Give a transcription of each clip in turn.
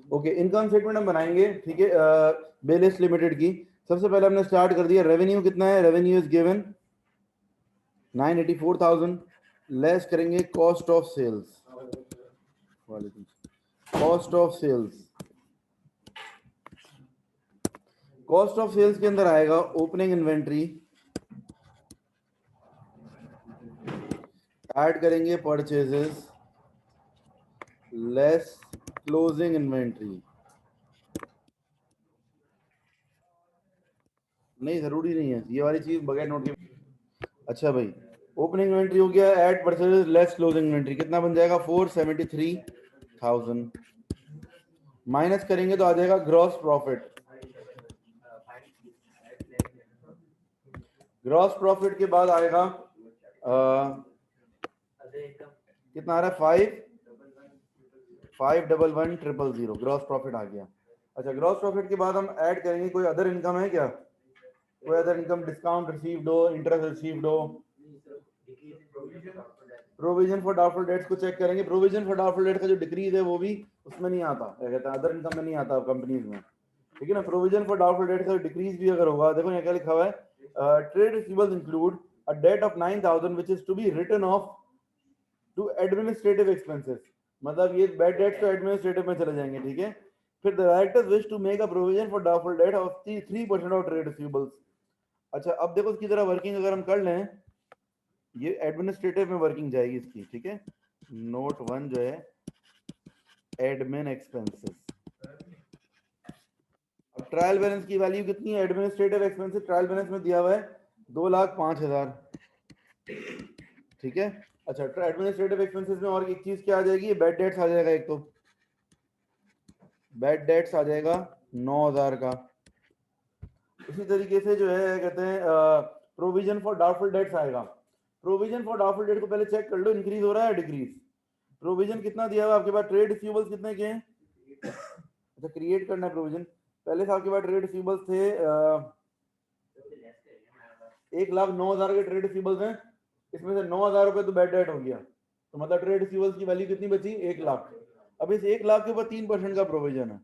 Okay, income statement हम बनाएंगे, ठीक है, बेलिस लिमिटेड की। सबसे पहले हमने स्टार्ट कर दिया, रेवेन्यू कितना है, रेवेन्यू इज गिवन 984,000, लेस करेंगे cost of sales, cost of sales, cost of sales के अंदर आएगा ओपनिंग इन्वेंट्री, ऐड करेंगे परचेजेस, लेस क्लोजिंग इन्वेंट्री। नहीं, जरूरी नहीं है ये वाली चीज बगैर नोट के। अच्छा भाई, ओपनिंग इन्वेंट्री हो गया, add purchases less closing inventory, कितना बन जाएगा 473,000, माइनस करेंगे तो आ जाएगा ग्रॉस प्रॉफिट। ग्रॉस प्रॉफिट के बाद आएगा कितना आ रहा है, 5,511,000 ग्रॉस प्रॉफिट आ गया। अच्छा, ग्रॉस प्रॉफिट के बाद हम ऐड करेंगे कोई अदर इनकम है क्या, कोई अदर इनकम, डिस्काउंट रिसीव्ड हो, इंटरेस्ट रिसीव्ड हो, प्रोविजन फॉर डाउटफुल डेट्स को चेक करेंगे। प्रोविजन फॉर डाउटफुल डेट्स का जो डिक्रीज है वो भी उसमें नहीं आता, क्या कहते हैं, अदर इनकम में नहीं आता कंपनीज में, ठीक है ना। प्रोविजन फॉर डाउटफुल डेट्स का डिक्रीज भी अगर होगा, देखो यहाँ क्या लिखा हुआ है, trade receivables include a debt of 9,000 which is to be written off to administrative expenses, मतलब ये बैड डेट्स तो एडमिनिस्ट्रेटिव में चले जाएंगे, ठीक है। फिर the directors wish to make a provision for doubtful debt of 3% of trade receivables. अच्छा, अब देखो इसकी तरह वर्किंग अगर हम कर लें, ये एडमिनिस्ट्रेटिव में वर्किंग जाएगी इसकी, ठीक है। नोट 1 जो है एडमिन एक्सपेंसेस। अब ट्रायल बैलेंस की वैल्यू कितनी है, एडमिनिस्ट्रेटिव एक्सपेंसेस ट्रायल बैलेंस में दिया हुआ है 2,05,000, ठीक है। अच्छा, एडमिनिस्ट्रेटिव एक्सपेंसेस में और एक चीज क्या आ जाएगी, बैड डेट्स आ जाएगा, एक तो बैड डेट्स आ जाएगा 9,000 का। इसी तरीके से जो है कहते हैं प्रोविजन फॉर डाउटफुल डेट्स आएगा। प्रोविजन फॉर डाउटफुल डेट को पहले चेक कर लो, इंक्रीज हो रहा है डिक्रीज। प्रोविजन कितना दिया हुआ आपके पास, ट्रेड रिसीवेबल्स कितने के हैं, अच्छा क्रिएट करना है प्रोविजन। पहले से आपके पास ट्रेड रिसीवेबल्स थे 1,09,000 के ट्रेड रिसीवेबल्स हैं, इसमें से 9,000 रुपए तो बैड डेट हो गया, तो मतलब ट्रेड रिसीवेबल्स की वैल्यू कितनी बची, 1,00,000। अब इस 1,00,000 के ऊपर 3% का प्रोविजन है।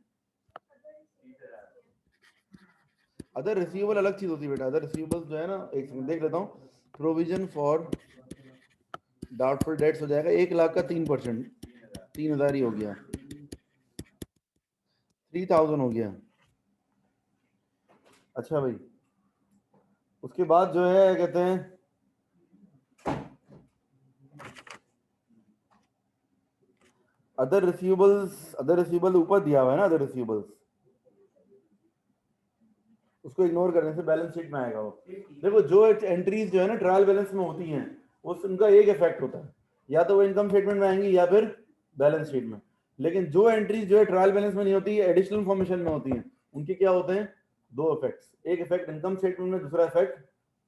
अदर रिसीवेबल अलग चीज होती है बेटा, अदर रिसीवेबल्स जो है ना, एक सेकंड देख लेता हूँ। प्रोविजन फॉर डाउटफुल डेट्स हो जाएगा 1,00,000 का 3%, 3,000 ही हो गया, 3,000 हो गया। अच्छा भाई, उसके बाद जो है कहते हैं अदर रिसीवेबल्स, अदर रिसीवेबल ऊपर दिया हुआ है ना, अदर रिसीवेबल्स, उसको इग्नोर करने से बैलेंस शीट में आएगा वो। देखो जो एंट्रीज जो है ना ट्रायल बैलेंस में होती हैं, वो उनका एक इफेक्ट होता है, या तो वो इनकम स्टेटमेंट में आएंगी या फिर बैलेंस शीट में। लेकिन जो एंट्रीज जो है ट्रायल बैलेंस में नहीं होती है, एडिशनल इन्फॉर्मेशन में होती हैं, उनके क्या होते हैं, दो इफेक्ट्स, एक इफेक्ट इनकम स्टेटमेंट में, दूसरा इफेक्ट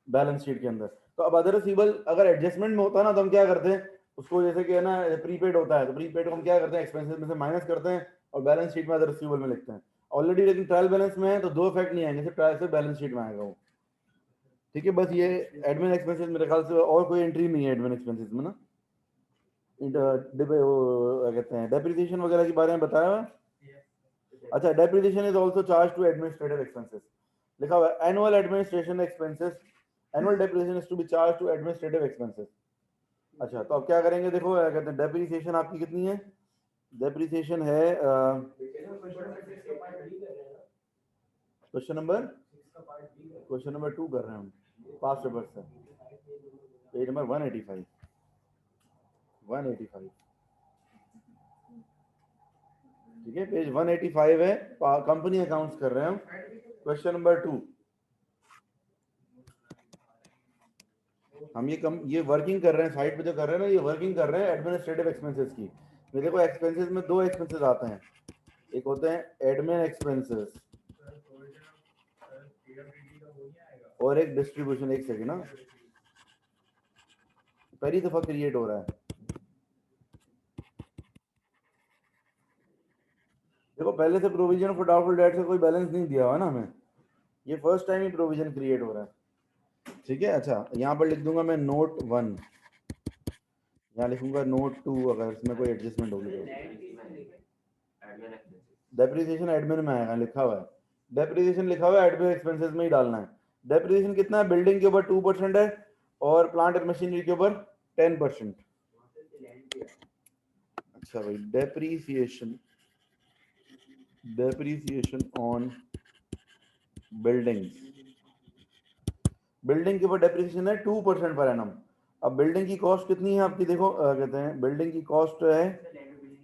बैलेंस शीट के अंदर। तो अब अदर रिसीवेबल अगर एडजस्टमेंट में होता है ना, तो हम क्या करते हैं उसको, जैसे कि है ना प्रीपेड होता है, तो प्रीपेड को हम क्या करते हैं, एक्सपेंसेस में से माइनस करते हैं और बैलेंस शीट में अदर रिसीवेबल में लिखते हैं ऑलरेडी। लेकिन ट्रायल बैलेंस में है तो दो इफेक्ट नहीं आएंगे, सिर्फ ट्रायल से बैलेंस शीट में आएगा वो, ठीक है। बस ये एडमिन एक्सपेंसेस मेरे ख्याल से और कोई एंट्री नहीं है एडमिन एक्सपेंसेस में ना। कहते हैं डेप्रिसिएशन वगैरह के बारे में बताया हुआ है। अच्छा, depreciation is also charge to administrative expenses, लिखा हुआ है annual administration expenses, annual depreciation is to be charge to administrative expenses. अच्छा, तो अब क्या करेंगे, देखो कहते हैं डेप्रिसिएशन आपकी कितनी है, डेप्रिसिएशन है क्वेश्चन नंबर 2 कर रहे हैं हम, पास्ट रिवर्स से, पेज नंबर 185, 185, ठीक है, पेज 185 है, कंपनी अकाउंट्स कर रहे हैं हम, क्वेश्चन नंबर 2। हम ये वर्किंग कर रहे हैं, साइड पे जो कर रहे हैं ना, ये वर्किंग कर रहे हैं एडमिनिस्ट्रेटिव एक्सपेंसेस की। ये देखो एक्सपेंसेस में दो एक्सपेंसेस आते हैं, एक होते हैं एडमिन एक्सपेंसेस और एक डिस्ट्रीब्यूशन। एक सेकेंड ना, पहली दफा क्रिएट हो रहा है, देखो पहले से प्रोविजन फॉर डाउटफुल डेट्स का कोई बैलेंस नहीं दिया हुआ ना हमें, ये फर्स्ट टाइम ही प्रोविजन क्रिएट हो रहा है, ठीक है। अच्छा, यहाँ पर लिख दूंगा मैं नोट 1, यहाँ लिखूंगा नोट 2 अगर इसमें कोई एडजस्टमेंट होगी तो। डेप्रिसिएशन एडमिन में आएगा, लिखा हुआ है डेप्रिसिएशन, लिखा हुआ है एडमिन एक्सपेंसेस में ही डालना है। डेप्रिसिएशन कितना है, बिल्डिंग के ऊपर 2% है और प्लांट एंड मशीनरी के ऊपर 10%। अच्छा भाई, डेप्रिसिएशन ऑन बिल्डिंग्स, बिल्डिंग के ऊपर डेप्रिसिएशन है 2% पर एनम। अब बिल्डिंग की कॉस्ट कितनी है आपकी, देखो कहते हैं बिल्डिंग की कॉस्ट है,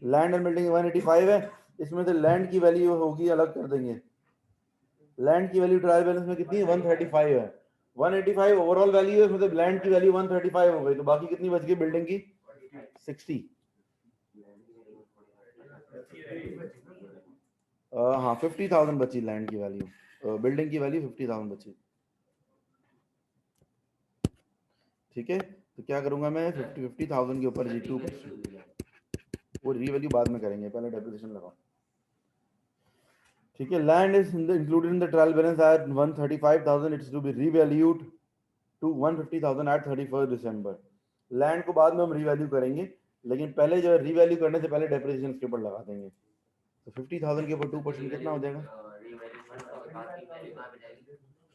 लैंड एंड बिल्डिंग 185 है, इसमें से लैंड की वैल्यू होगी, अलग कर देंगे। लैंड की वैल्यू ट्रायल बैलेंस में कितनी है, 135 है, 185 ओवरऑल वैल्यू है, इसमें से लैंड की वैल्यू 135 हो गई, तो बाकी कितनी बच गई बिल्डिंग की, 60। हाँ 50,000 बची लैंड की वैल्यू, बिल्डिंग की वैल्यू 50,000 बची। ठीक है, तो क्या करूंगा मैं, 50,000 के ऊपर जी 2%, वो रीवैल्यू बाद में करेंगे, पहले डेप्रिसिएशन लगाओ। ठीक है, land is included in the trial balance at 135,000, it's to be revalued to 150,000 at 31 December. Land को बाद में हम रीवैल्यू करेंगे, लेकिन पहले जो रीवैल्यू करने से पहले डेप्रिसिएशन के ऊपर लगा देंगे। तो 50,000 के ऊपर 2% कितना हो जाएगा,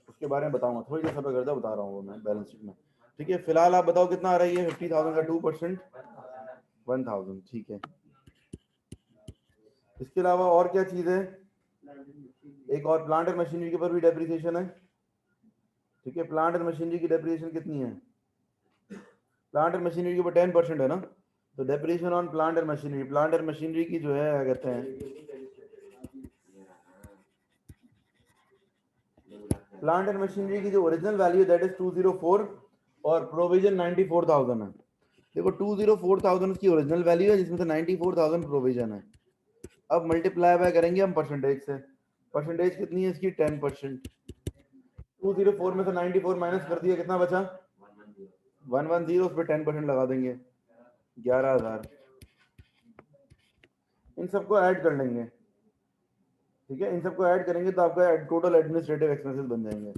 उसके बारे में बताऊंगा थोड़ी देर समय करता बता रहा हूँ वो मैं बैलेंस शीट में। ठीक है, फिलहाल आप बताओ कितना आ रही है 50,000 का 2%, 1,000। ठीक है, इसके अलावा और क्या चीज है, एक और प्लांट एंड मशीनरी के ऊपर भी डेप्रिसिएशन है। ठीक है, प्लांट एंड मशीनरी की डेप्रिसिएशन कितनी है, प्लांट एंड मशीनरी के ऊपर 10% है ना, तो depreciation on plant and machinery, plant and machinery की जो है क्या कहते हैं, प्लांट एंड मशीनरी की जो ओरिजिनल वैल्यू दैट इज 204 और प्रोविजन 94,000 है। देखो 204,000 की ओरिजिनल वैल्यू है, जिसमें से 94,000 प्रोविजन है। अब मल्टीप्लाई बाय करेंगे हम परसेंटेज से, परसेंटेज कितनी है इसकी, 10%। 204 में से 94 माइनस कर दिया, कितना बचा, 110, उस पर 10% लगा देंगे, 11,000। इन सबको ऐड कर लेंगे। ठीक है, इन सबको ऐड करेंगे तो आपका टोटल एडमिनिस्ट्रेटिव एक्सपेंसेस बन जाएंगे,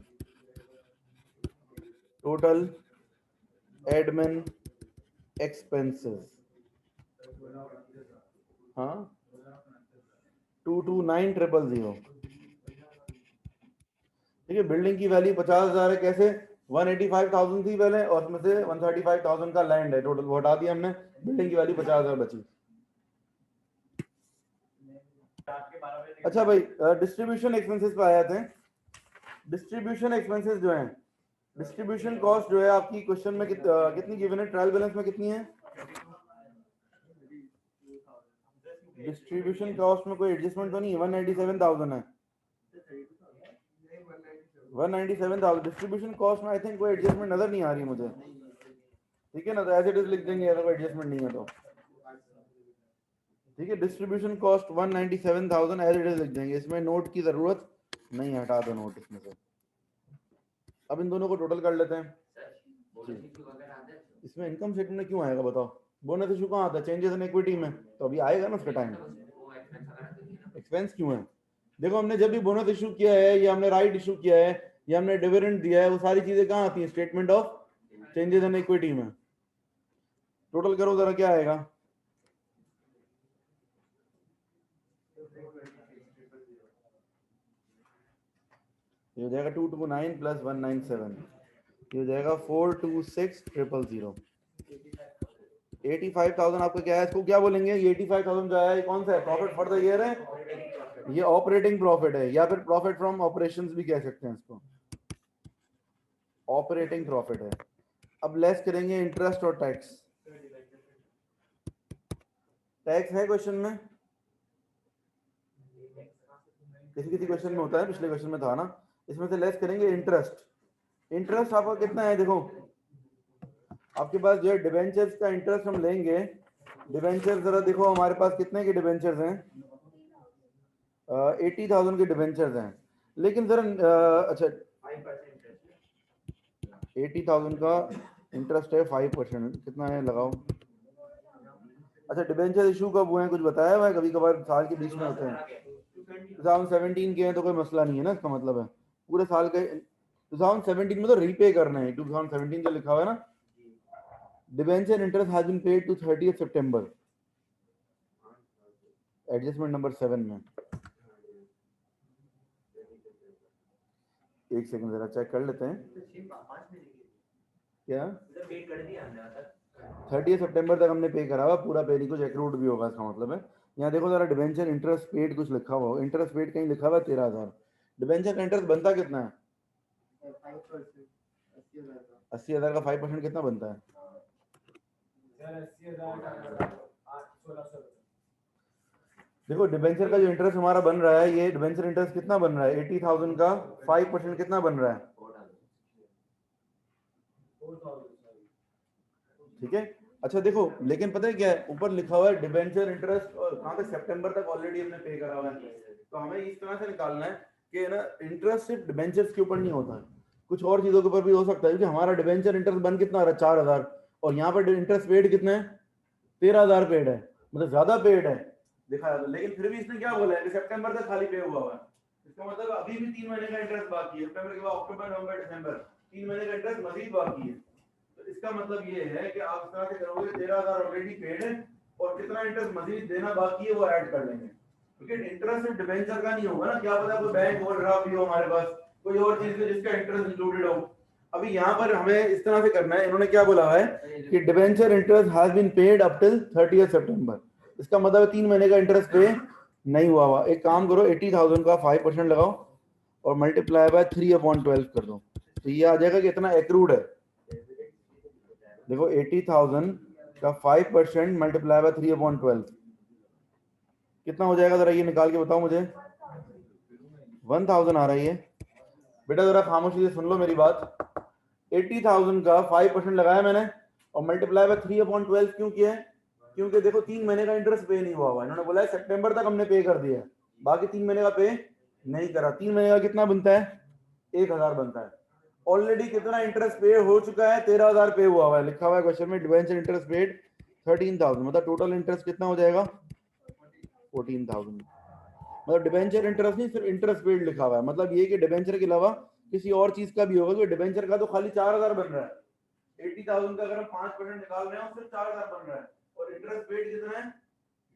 टोटल एडमिन एक्सपेंसेस, हाँ 229,000। ठीक है, बिल्डिंग की वैल्यू 50,000 है, कैसे, 185,000 थी पहले और उसमें से 135,000 का लैंड है, टोटल वो हटा दिया हमने, बिल्डिंग की वैल्यू 50,000 बची। अच्छा भाई, डिस्ट्रीब्यूशन एक्सपेंसेस पे आए थे। डिस्ट्रीब्यूशन एक्सपेंसेस जो हैं, डिस्ट्रीब्यूशन कॉस्ट जो है आपकी क्वेश्चन में कितनी गिवन है, ट्रायल बैलेंस में कितनी है, डिस्ट्रीब्यूशन कॉस्ट में कोई एडजस्टमेंट तो नहीं है, 197,000 है, 197,000 डिस्ट्रीब्यूशन कॉस्ट में आई थिंक कोई एडजस्टमेंट नजर नहीं आ रही मुझे। ठीक है ना, तो एज इट इज लिख देंगे अगर कोई एडजस्टमेंट नहीं है तो। ठीक है, distribution cost 197,000 as it is लिख देंगे, इसमें नोट की जरूरत नहीं है, हटा दो नोट इसमें से। अब इन दोनों को टोटल कर लेते हैं। इसमें इनकम स्टेटमेंट में क्यों आएगा बताओ, बोनस इशू कहाँ आता है, चेंजेस इन इक्विटी में, तो अभी आएगा ना उसका टाइम, एक्सपेंस क्यों है, देखो हमने जब भी बोनस इशू किया है या हमने राइट इशू किया है या हमने डिविडेंड दिया है, वो सारी चीजें कहाँ आती हैं, statement of changes in equity में। टोटल करो जरा क्या आएगा, ये हो जाएगा 229 प्लस 197, ये हो जाएगा 426,000। 85,000 आपका क्या है, इसको क्या बोलेंगे, ये 85,000 जो है कौन सा है, प्रॉफिट फॉर द ईयर है, ये ऑपरेटिंग प्रॉफिट है या फिर प्रॉफिट फ्रॉम ऑपरेशंस भी कह सकते हैं इसको, ऑपरेटिंग प्रॉफिट है। अब लेस करेंगे इंटरेस्ट और टैक्स, टैक्स है क्वेश्चन में, किसी किसी क्वेश्चन में होता है, पिछले क्वेश्चन में था ना, इसमें से लेस करेंगे इंटरेस्ट। इंटरेस्ट आपका कितना है, देखो आपके पास जो है डिबेंचर्स का इंटरेस्ट हम लेंगे, डिबेंचर जरा देखो हमारे पास कितने के डिबेंचर्स हैं, 80,000 के डिबेंचर्स हैं, लेकिन जरा अच्छा 80,000 का इंटरेस्ट है 5%, कितना है लगाओ। अच्छा, डिबेंचर इशू कब हुए हैं कुछ बताया हुआ है, कभी कभार साल के बीच में होते हैं, 2017 के हैं तो कोई मसला नहीं है ना, इसका मतलब है पूरे साल के 2017 में तो रीपे करना है, 2017 जो लिखा हुआ है ना, debenture interest has been paid to 30th September, adjustment number 7 में। एक सेकंड जरा चेक कर लेते हैं क्या 30 सितंबर तक हमने पे करा हुआ पूरा, पे नहीं कुछ एक्रूड भी होगा, इसका मतलब है। यहाँ देखो जरा डिबेंचर इंटरेस्ट पेड कुछ लिखा हुआ हो, इंटरेस्ट पेड कहीं लिखा हुआ है 13,000। डिबेंचर का इंटरेस्ट बनता कितना है? 80,000 का 5% कितना बनता है? देखो डिबेंचर का जो इंटरेस्ट हमारा बन रहा है, ये डिबेंचर इंटरेस्ट कितना बन रहा है? 80,000 का 5% कितना बन रहा है? ठीक है। अच्छा देखो, लेकिन पता है क्या है, ऊपर लिखा हुआ है डिबेंचर इंटरेस्ट, और कहाँ तक? सितंबर तक ऑलरेडी हमने पे करा हुआ है। तो हमें इस तरह से निकालना है कि ना इंटरेस्ट सिर्फ डिबेंचर्स के ऊपर नहीं होता है, कुछ और चीजों के ऊपर भी हो सकता है, क्योंकि हमारा डिबेंचर इंटरेस्ट बन कितना रहा? 4,000, और यहाँ पर इंटरेस्ट पेड कितना है? 13,000 पेड है, मतलब ज्यादा पेड है दिखाया। तो लेकिन फिर भी इसने क्या बोला है कि सितंबर तक खाली पे हुआ है। इसका मतलब अभी भी 3 महीने का इंटरेस्ट बाकी है, सितंबर के बाद अक्टूबर नवंबर दिसंबर 3 महीने का इंटरेस्ट मजीद बाकी है। तो इसका मतलब ये है कि आप इस तरह से करोगे, 13,000 ऑलरेडी पेड है और कितना इंटरेस्ट मजीद देना बाकी है वो ऐड कर लेंगे, क्योंकि इंटरेस्ट सिर्फ डिबेंचर का नहीं होगा ना, क्या पता कोई बैंक ओवरड्राफ्ट भी हो हमारे पास, कोई और चीज है जिसका इंटरेस्ट इंक्लूडेड हो। अभी यहाँ पर हमें इस तरह से करना है, इन्होंने क्या बोला है कि debenture interest has been paid up till 30 September. इसका मतलब 3 महीने का इंटरेस्ट पे नहीं हुआ हुआ। एक काम करो, 80,000 का 5% लगाओ और मल्टीप्लाई बाय 3/12 कर दो, तो ये आ जाएगा कि इतना एक्रूड है। देखो 80,000 का 5% मल्टीप्लाई बाय 3/12 कितना हो जाएगा? जरा ये निकाल के बताओ मुझे। 1,000 आ रही है। बेटा जरा खामोशी से सुन लो मेरी बात। 80,000 का 5% लगाया मैंने और मल्टीप्लाई बाय 3/12 क्यों किया है? क्योंकि देखो 3 महीने का इंटरेस्ट पे नहीं हुआ हुआ, इन्होंने बोला है सितंबर तक हमने पे कर दिया है, बाकी 3 महीने का पे नहीं करा। 3 महीने का कितना बनता है? 1,000 बनता है। ऑलरेडी कितना इंटरेस्ट पे हो चुका है? 13,000 पे हुआ हुआ है, लिखा हुआ है क्वेश्चन में डिबेंचर इंटरेस्ट पेड 13,000, मतलब टोटल इंटरेस्ट कितना हो जाएगा? 14,000। मतलब डिबेंचर इंटरेस्ट नहीं, सिर्फ इंटरेस्ट पेड लिखा हुआ है, मतलब ये कि डिबेंचर के अलावा किसी और चीज का भी होगा, क्योंकि डिबेंचर का तो खाली 4,000 बन रहा है। 80,000 का अगर हम 5% निकाल रहे हैं सिर्फ 4,000 बन रहा है, और इंटरेस्ट पेड कितना है?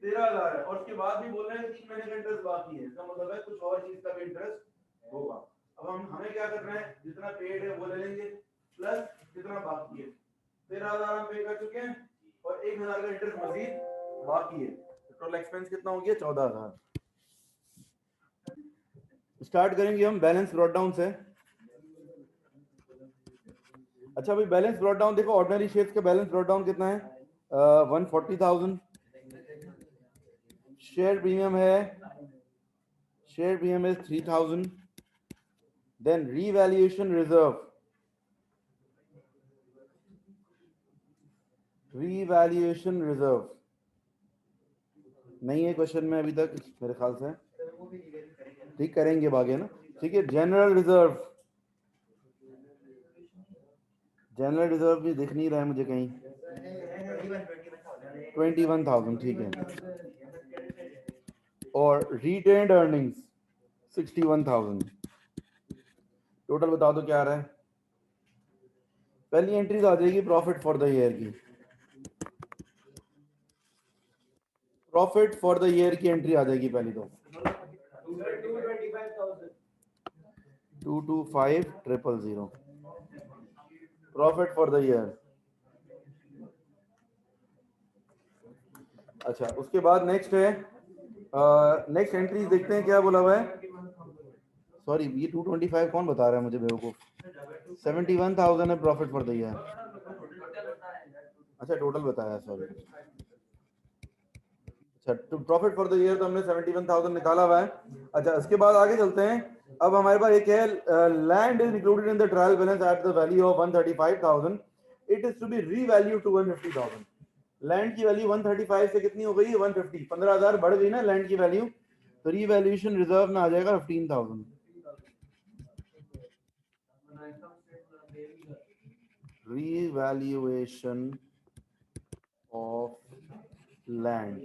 13,000 है, और उसके बाद भी बोल रहे हैं 3 महीने का इंटरेस्ट बाकी है, इसका मतलब है कुछ और चीज का भी इंटरेस्ट होगा। अब हमें क्या करना है, जितना पेड है वो ले लेंगे प्लस जितना बाकी है। 13,000 हम पे कर चुके हैं और 1,000 का इंटरेस्ट मजीद बाकी है, टोटल एक्सपेंस कितना हो गया? 14,000। स्टार्ट करेंगे हम बैलेंस ब्रॉट डाउन से। अच्छा भाई, बैलेंस ब्रॉट डाउन देखो, ऑर्डिनरी शेयर्स का बैलेंस ब्रॉट डाउन कितना है? 140,000। शेयर प्रीमियम है, share premium is 3,000। Then revaluation reserve, revaluation reserve नहीं है क्वेश्चन में अभी तक मेरे ख्याल से, ठीक करेंगे बाकी ना। ठीक है, जनरल रिजर्व, जनरल रिजर्व भी दिख नहीं रहा है मुझे कहीं। 21,000 ठीक है। और रिटेन्ड अर्निंग्स 61,000। टोटल बता दो क्या आ रहा है? पहली एंट्री आ जाएगी प्रॉफिट फॉर द ईयर की, प्रॉफिट फॉर द ईयर की एंट्री आ जाएगी पहली तो 225,000 प्रॉफिट फॉर द ईयर। अच्छा उसके बाद नेक्स्ट है, नेक्स्ट एंट्रीज देखते हैं क्या बोला हुआ है। सॉरी ये 225 कौन बता रहा है मुझे बेवकूफ? 71,000 है प्रॉफिट फॉर द ईयर। अच्छा टोटल बताया, सॉरी। अच्छा तो प्रॉफिट फॉर द ईयर तो हमने 71,000 निकाला हुआ है। अच्छा उसके बाद आगे चलते हैं। अब हमारे पास एक है, land is included in the trial balance at the value of 135,000, it is to be revalue to 150,000। Land की वैल्यू 135 से कितनी हो गई? 150, 15,000 बढ़ गई ना लैंड की वैल्यू, तो रीवैल्यूएशन रिजर्व में आ जाएगा 15,000। रीवैल्यूएशन ऑफ लैंड,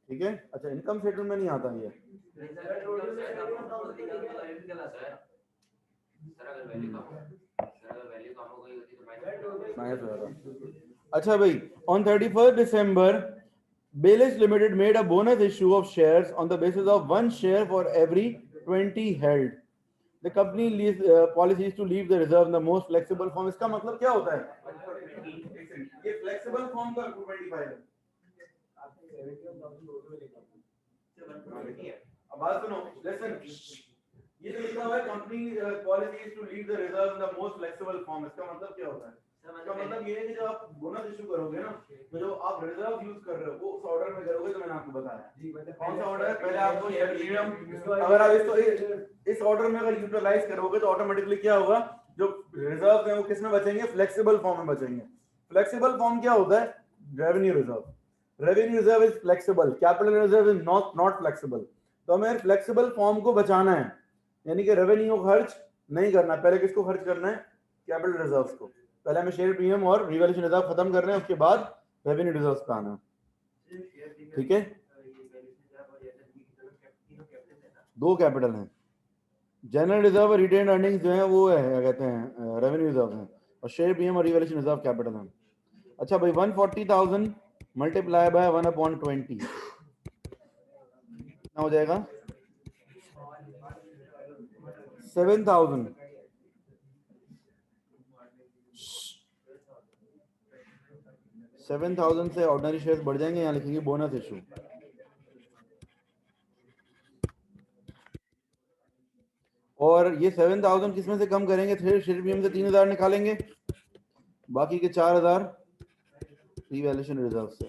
ठीक है। अच्छा इनकम स्टेटमेंट में नहीं आता ये, माइनस हो जाता। अच्छा भाई, on 31st December, Baylis Limited made a bonus issue of shares on the basis of 1 share for every 20 held. The company policy is to leave the reserve in the most flexible form. इसका मतलब क्या होता है? ये flexible form का 225 है. अब बात सुनो, listen. ये जो लिखा हुआ है company policy is to leave the reserve in the most flexible form, इसका मतलब क्या होता है? इसका मतलब ये है कि जब आप बोनस इशू करोगे ना, तो जो आप रिजर्व यूज कर रहे हो वो उस ऑर्डर में करोगे, तो मैंने आपको बताया कौन सा ऑर्डर है. पहले आपको शेयर प्रीमियम, अगर आप इसको इस ऑर्डर में अगर यूटिलाइज करोगे तो ऑटोमेटिकली क्या होगा, जो रिजर्व है वो किस में बचेंगे? फ्लेक्सिबल फॉर्म में बचेंगे. फ्लेक्सिबल फॉर्म क्या होता है? Revenue reserve. Revenue reserve is flexible, capital reserve is not flexible. तो हमें फ्लेक्सिबल फॉर्म को बचाना है, यानी कि रेवेन्यू को खर्च नहीं करना. पहले किसको खर्च करना है? कैपिटल रिजर्व्स को. पहले हमें शेयर प्रीमियम और रिवैल्यूएशन रिजर्व खत्म कर रहे हैं, उसके बाद रेवेन्यू रिजर्व्स का आना. ठीक है, दो कैपिटल हैं. जनरल रिजर्व और रिटेन्ड अर्निंग्स जो है वो है क्या कहते हैं, रेवेन्यू रिजर्व हैं, और शेयर प्रीमियम और रिवैल्यूएशन रिजर्व कैपिटल हैं. अच्छा भाई, 140,000 मल्टीप्लाई बाय 1/20 कितना हो जाएगा? 7,000. 7,000 से ऑर्डिनरी शेयर्स बढ़ जाएंगे, यहाँ लिखेंगे बोनस इशू. और ये 7,000 किसमें से कम करेंगे? शेयर प्रीमियम से 3,000 निकालेंगे, बाकी के 4,000 रिवैल्यूएशन रिजर्व से.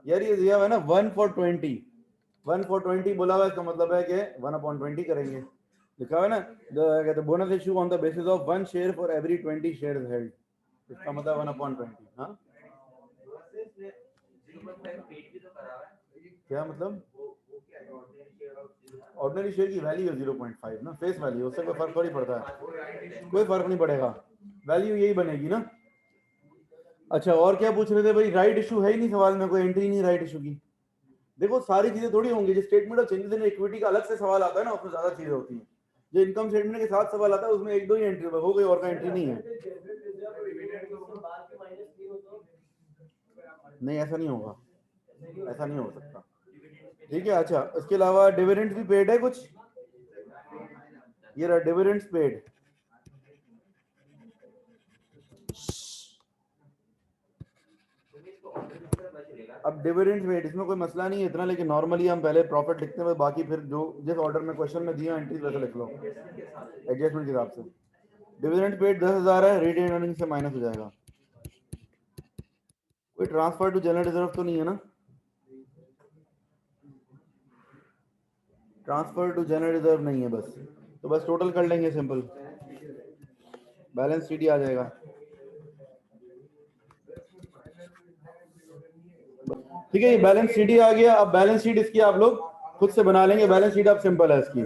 यार ये दिया हुआ है ना 1/20. 1/20 बोला हुआ है, इसका मतलब है कि 1/20 करेंगे. लिखा हुआ है ना, कहते हैं bonus issue on the basis of 1 share for every 20 shares held. इसका मतलब 1/20. हाँ, क्या मतलब? ऑर्डिनरी शेयर की वैल्यू है 0.5 ना, फेस वैल्यू, उससे कोई फर्क थोड़ी पड़ता है, कोई फर्क नहीं पड़ेगा, वैल्यू यही बनेगी ना. अच्छा, और क्या पूछ रहे थे भाई? राइट इशू है ही नहीं सवाल में, कोई एंट्री नहीं राइट इशू की. देखो सारी चीजें थोड़ी होंगी, जो statement of changes in equity का अलग से सवाल आता है ना, उसमें ज्यादा चीजें होती हैं. जो इनकम स्टेटमेंट के साथ सवाल आता है उसमें 1-2 ही एंट्री हो गई, और का एंट्री नहीं है. नहीं, ऐसा नहीं होगा, ऐसा नहीं हो सकता. ठीक है. अच्छा, इसके अलावा डिविडेंड भी पेड है कुछ. ये रहा डिविडेंड्स पेड. अब डिविडेंड पेड, इसमें कोई मसला नहीं है इतना, लेकिन नॉर्मली हम पहले प्रॉफिट लिखते हैं, बाकी फिर जो जिस ऑर्डर में क्वेश्चन में दिया एंट्रीज वैसे लिख लो एडजस्टमेंट के हिसाब से. डिविडेंड पेड 10,000 है, रिटेन अर्निंग से माइनस हो जाएगा. कोई ट्रांसफर टू जनरल रिजर्व तो नहीं है ना? ट्रांसफर टू जनरल रिजर्व नहीं है बस, तो बस टोटल कर लेंगे सिंपल, बैलेंस शीट ही आ जाएगा. ठीक है, ये बैलेंस शीट ही आ गया. अब बैलेंस शीट इसकी आप लोग खुद से बना लेंगे, बैलेंस शीट अब सिंपल है इसकी.